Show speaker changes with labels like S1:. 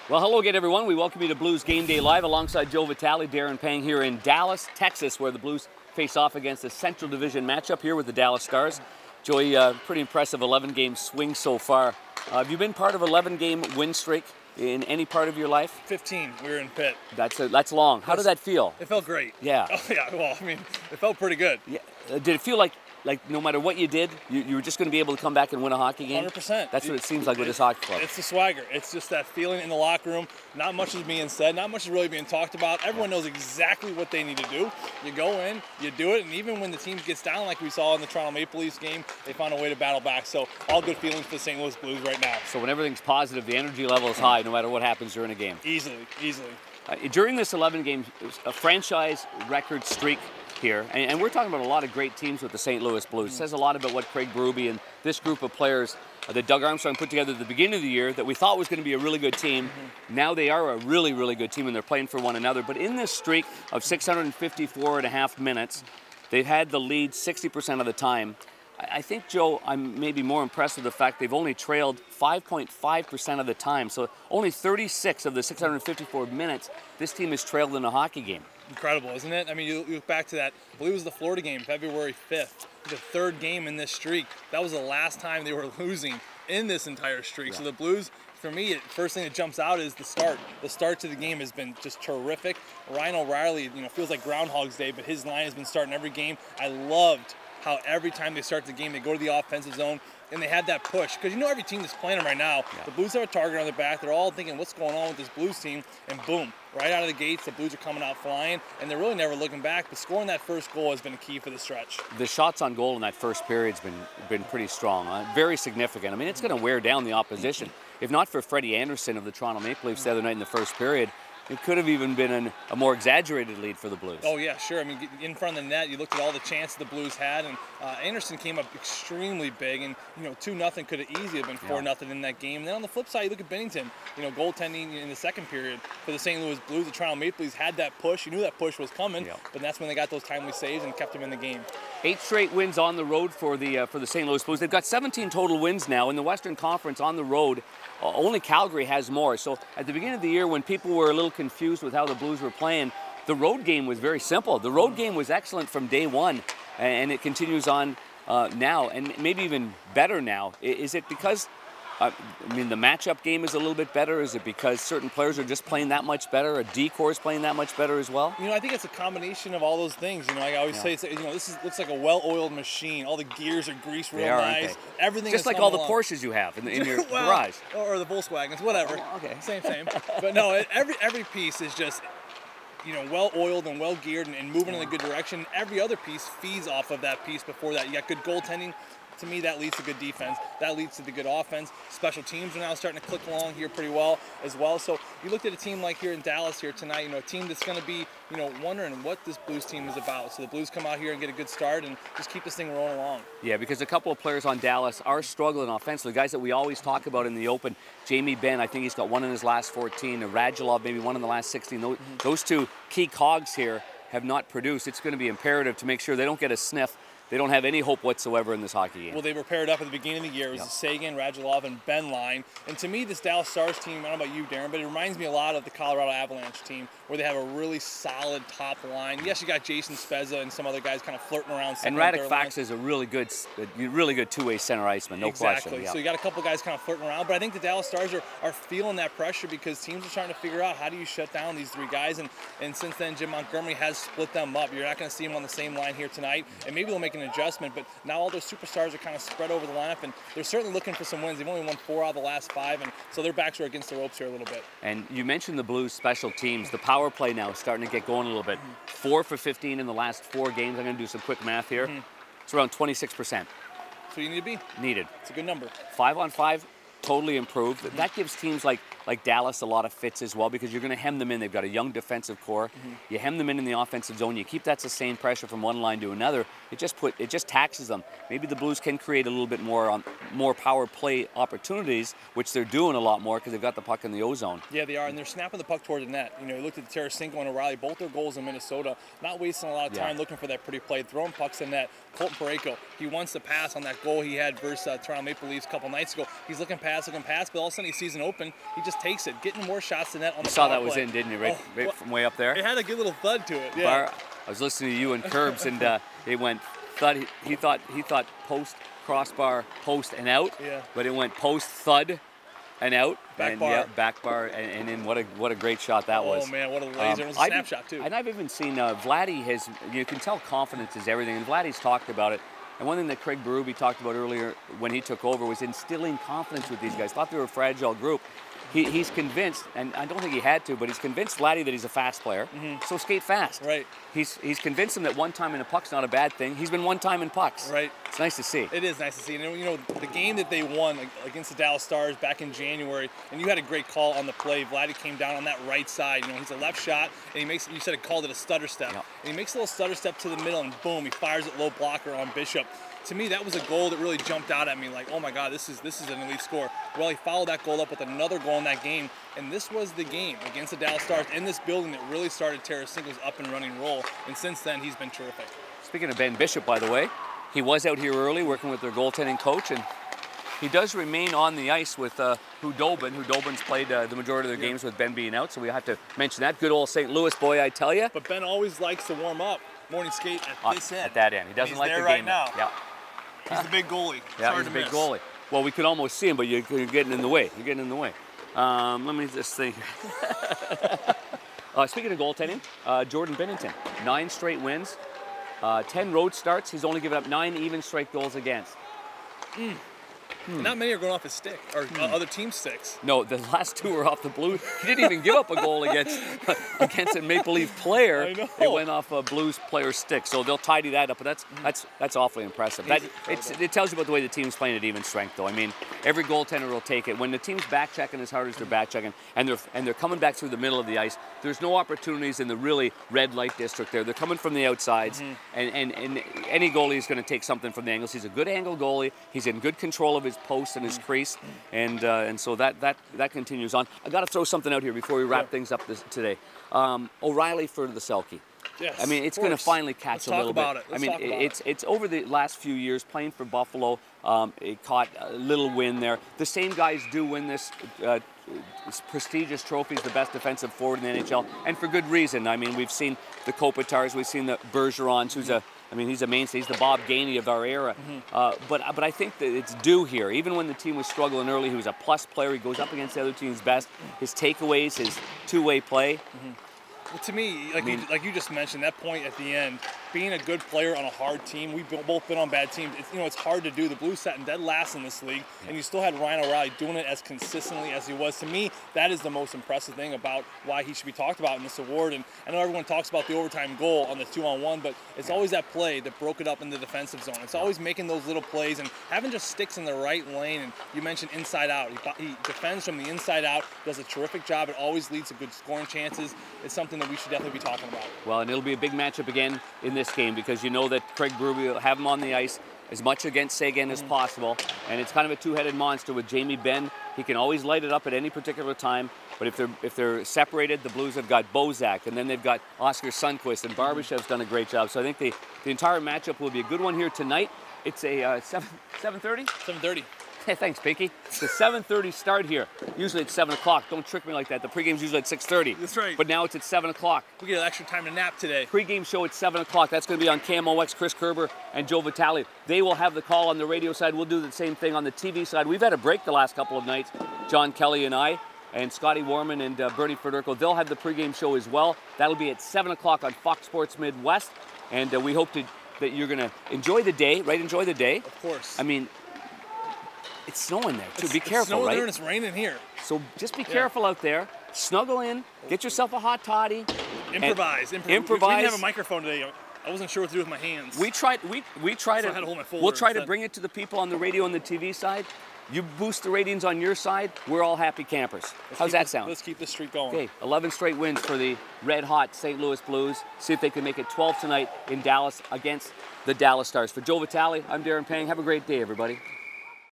S1: Well, hello again, everyone. We welcome you to Blues Game Day Live alongside Joe Vitale, Darren Pang here in Dallas, Texas, where the Blues face off against the Central Division matchup here with the Dallas Stars. Joey, pretty impressive 11-game swing so far. Have you been part of an 11-game win streak in any part of your life?
S2: 15. We were in Pitt.
S1: That's long. How did that feel?
S2: It felt great.
S1: Yeah.
S2: Oh, yeah. Well, I mean, it felt pretty good.
S1: Yeah. Did it feel like no matter what you did, you were just going to be able to come back and win a hockey game?
S2: 100%.
S1: That's what it seems like with this hockey club.
S2: It's the swagger. It's just that feeling in the locker room. Not much is being said. Not much is really being talked about. Everyone knows exactly what they need to do. You go in, you do it, and even when the team gets down, like we saw in the Toronto Maple Leafs game, they found a way to battle back. So all good feelings for the St. Louis Blues right now.
S1: So when everything's positive, the energy level is high no matter what happens during a game.
S2: Easily.
S1: During this 11-game franchise record streak here, and we're talking about a lot of great teams with the St. Louis Blues. It says a lot about what Craig Berube and this group of players that Doug Armstrong put together at the beginning of the year that we thought was going to be a really good team. Now they are a really, really good team, and they're playing for one another. But in this streak of 654.5 minutes, they've had the lead 60% of the time. I think, Joe, I'm maybe more impressed with the fact they've only trailed 5.5% of the time. So only 36 of the 654 minutes, this team has trailed in a hockey game.
S2: Incredible, isn't it? I mean, you look back to that, I believe it was the Florida game, February 5th, the third game in this streak. That was the last time they were losing in this entire streak. Yeah. So the Blues, for me, first thing that jumps out is the start. The start to the game has been just terrific. Ryan O'Reilly, feels like Groundhog's Day, but his line has been starting every game. I loved how every time they start the game, they go to the offensive zone, and they had that push. Because every team that's playing them right now, the Blues have a target on their back. They're all thinking, what's going on with this Blues team? And boom, right out of the gates, the Blues are coming out flying, and they're really never looking back. But scoring that first goal has been a key for the stretch.
S1: The shots on goal in that first period's been pretty strong, very significant. I mean, it's going to wear down the opposition. If not for Freddie Anderson of the Toronto Maple Leafs the other night in the first period, it could have even been a more exaggerated lead for the Blues.
S2: Oh, yeah, sure. I mean, in front of the net, you looked at all the chances the Blues had, and Anderson came up extremely big, and, 2-0 could have easily have been 4-0 in that game. And then on the flip side, you look at Bennington, goaltending in the second period for the St. Louis Blues. The Toronto Maple Leafs had that push. You knew that push was coming, but that's when they got those timely saves and kept them in the game.
S1: 8 straight wins on the road for the St. Louis Blues. They've got 17 total wins now in the Western Conference on the road. Only Calgary has more. So at the beginning of the year, when people were a little confused with how the Blues were playing, the road game was very simple. The road game was excellent from day one, and it continues on now, and maybe even better now. Is it because, the matchup game is a little bit better? Is it because certain players are just playing that much better? A D-core is playing that much better as well?
S2: I think it's a combination of all those things. Like I always say, this looks like a well-oiled machine. All the gears are greased real nice. Everything
S1: just like all the Porsches you have in your garage.
S2: Or the Volkswagens, whatever.
S1: Oh, okay.
S2: Same. But no, every piece is just well-oiled and well-geared and moving in a good direction. Every other piece feeds off of that piece before that. You got good goaltending. To me, that leads to good defense. That leads to the good offense. Special teams are now starting to click along here pretty well as well. So you looked at a team like here in Dallas here tonight, a team that's going to be, wondering what this Blues team is about. So the Blues come out here and get a good start and just keep this thing rolling along.
S1: Yeah, because a couple of players on Dallas are struggling offensively. Guys that we always talk about in the open. Jamie Benn, I think he's got one in his last 14. Radulov, maybe one in the last 16. Those two key cogs here have not produced. It's going to be imperative to make sure they don't get a sniff. They don't have any hope whatsoever in this hockey game.
S2: Well, they were paired up at the beginning of the year. It was the Sagan, Radulov, and Ben line. And to me, this Dallas Stars team, I don't know about you, Darren, but it reminds me a lot of the Colorado Avalanche team, where they have a really solid top line. Yes, you got Jason Spezza and some other guys kind of flirting around.
S1: And Radek Fax is a really good two-way center iceman, no question.
S2: Exactly. So you got a couple guys kind of flirting around. But I think the Dallas Stars are feeling that pressure because teams are trying to figure out how do you shut down these three guys. And since then, Jim Montgomery has split them up. You're not going to see them on the same line here tonight. And maybe they'll make an adjustment. But now all those superstars are kind of spread over the lineup, and they're certainly looking for some wins. They've only won 4 out of the last 5, and so their backs are against the ropes here a little bit. And
S1: you mentioned the Blues special teams. The power play now is starting to get going a little bit. 4 for 15 in the last 4 games. I'm going to do some quick math here. It's around 26%.
S2: So you need to be.
S1: Needed.
S2: It's a good number.
S1: 5-on-5, totally improved. That gives teams like Dallas a lot of fits as well because you're going to hem them in. They've got a young defensive core. You hem them in the offensive zone. You keep that sustained pressure from one line to another. It just taxes them. Maybe the Blues can create a little bit more power play opportunities, which they're doing a lot more because they've got the puck in the O-zone.
S2: Yeah, they are, and they're snapping the puck toward the net. You looked at Tarasenko and O'Reilly, both their goals in Minnesota, not wasting a lot of time looking for that pretty play, throwing pucks in net. Colton Parayko, he wants to pass on that goal he had versus Toronto Maple Leafs a couple nights ago. He's looking past, but all of a sudden he sees an open. He just just takes it, getting more shots than that on the
S1: saw that
S2: power
S1: was
S2: play.
S1: in, didn't you? Right, from way up there.
S2: It had a good little thud to it. Yeah.
S1: I was listening to you and Curbs, and it went thud. He thought post, crossbar, post, and out.
S2: Yeah.
S1: But it went post, thud, and out.
S2: Back bar.
S1: Yeah, back bar, and in what a great shot that was.
S2: Oh man, what a laser! It was a snapshot too.
S1: And I've even seen Vladdy has. You can tell confidence is everything, and Vladdy's talked about it. And one thing that Craig Berube talked about earlier when he took over was instilling confidence with these guys. Thought they were a fragile group. He's convinced, and I don't think he had to, but he's convinced Vladdy that he's a fast player. So skate fast.
S2: Right.
S1: He's convinced him that one time in a puck's not a bad thing. He's been one time in pucks.
S2: Right.
S1: It's nice to see.
S2: It is nice to see. And you know, the game that they won against the Dallas Stars back in January, and you had a great call on the play. Vladdy came down on that right side. You know, he's a left shot, and he makes. You said it called it a stutter step.
S1: Yep.
S2: And he makes a little stutter step to the middle, and boom, he fires it low blocker on Bishop. To me, that was a goal that really jumped out at me. Like, oh my God, this is an elite score. Well, he followed that goal up with another goal in that game, and this was the game against the Dallas Stars in this building that really started Tarasenko's up and running role. And since then, he's been terrific.
S1: Speaking of Ben Bishop, by the way, he was out here early working with their goaltending coach, and he does remain on the ice with Hudobin. Hudobin's played the majority of their games with Ben being out, so we have to mention that. Good old St. Louis boy, I tell you.
S2: But Ben always likes to warm up morning skate at this end.
S1: At that end. He doesn't like the game.
S2: Right now.
S1: Yeah.
S2: He's the big goalie.
S1: Yeah, he's a big goalie. Well, we could almost see him, but you're getting in the way. You're getting in the way. Let me just think. Speaking of goaltending, Jordan Binnington, 9 straight wins, 10 road starts. He's only given up 9 even strike goals against.
S2: Not many are going off his stick, or other team sticks.
S1: No, the last 2 were off the Blues. He didn't even give up a goal against a Maple Leaf player.
S2: I know.
S1: It went off a Blues player's stick, so they'll tidy that up. But that's awfully impressive. It tells you about the way the team's playing at even strength, though. I mean, every goaltender will take it. When the team's back checking as hard as they're back checking, and they're coming back through the middle of the ice, there's no opportunities in the really red light district there. They're coming from the outsides, and any goalie is going to take something from the angles. He's a good angle goalie. He's in good control of his post and his crease, and so that continues on. I got to throw something out here before we wrap things up today. O'Reilly for the Selke.
S2: Yes,
S1: I mean, it's going to finally catch a little bit.
S2: I mean,
S1: it's over the last few years playing for Buffalo. It caught a little win there. The same guys do win this prestigious trophies, the best defensive forward in the NHL, and for good reason. I mean, we've seen the Kopitars, we've seen the Bergerons, he's a mainstay. He's the Bob Gainey of our era. But I think that it's due here. Even when the team was struggling early, he was a plus player. He goes up against the other team's best. His takeaways, his two-way play.
S2: Well, to me, like you just mentioned, that point at the end, being a good player on a hard team, we've both been on bad teams. It's hard to do. The Blues sat in dead last in this league, and you still had Ryan O'Reilly doing it as consistently as he was. To me, that is the most impressive thing about why he should be talked about in this award. And I know everyone talks about the overtime goal on the 2-on-1, but it's always that play that broke it up in the defensive zone. It's always making those little plays and having just sticks in the right lane. And you mentioned inside out. He defends from the inside out, does a terrific job. It always leads to good scoring chances. It's something that we should definitely be talking about.
S1: Well, and it'll be a big matchup again in this game because you know that Craig Berube will have him on the ice as much against Seguin as possible. And it's kind of a two-headed monster with Jamie Benn. He can always light it up at any particular time. But if they're separated, the Blues have got Bozak, and then they've got Oscar Sundqvist, and Barbashev's done a great job. So I think the entire matchup will be a good one here tonight. It's a 7:30?
S2: 7:30.
S1: Hey, thanks, Pinky. It's a 7:30 start here. Usually it's 7 o'clock. Don't trick me like that. The pregame's usually at 6:30.
S2: That's right.
S1: But now it's at 7 o'clock.
S2: We get an extra time to nap today.
S1: Pre-game show at 7 o'clock. That's going to be on KMOX, Chris Kerber and Joe Vitale. They will have the call on the radio side. We'll do the same thing on the TV side. We've had a break the last couple of nights, John Kelly and I, and Scotty Warman and Bernie Federico. They'll have the pre-game show as well. That'll be at 7 o'clock on Fox Sports Midwest. And we hope that you're going to enjoy the day, right? Enjoy the day.
S2: Of course.
S1: I mean, it's snowing there, too. Be careful,
S2: it's snowing
S1: right?
S2: there and it's raining here.
S1: So just be careful out there. Snuggle in. Get yourself a hot toddy.
S2: Improvise. We didn't have a microphone today. I wasn't sure what to do with my hands.
S1: We tried
S2: so
S1: to.
S2: I had to hold my folder
S1: We'll try to
S2: instead.
S1: bring it to the people on the radio and the TV side. You boost the ratings on your side. We're all happy campers. How's that sound?
S2: Let's keep this streak going.
S1: Okay, 11 straight wins for the red-hot St. Louis Blues. See if they can make it 12 tonight in Dallas against the Dallas Stars. For Joe Vitale, I'm Darren Pang. Have a great day, everybody.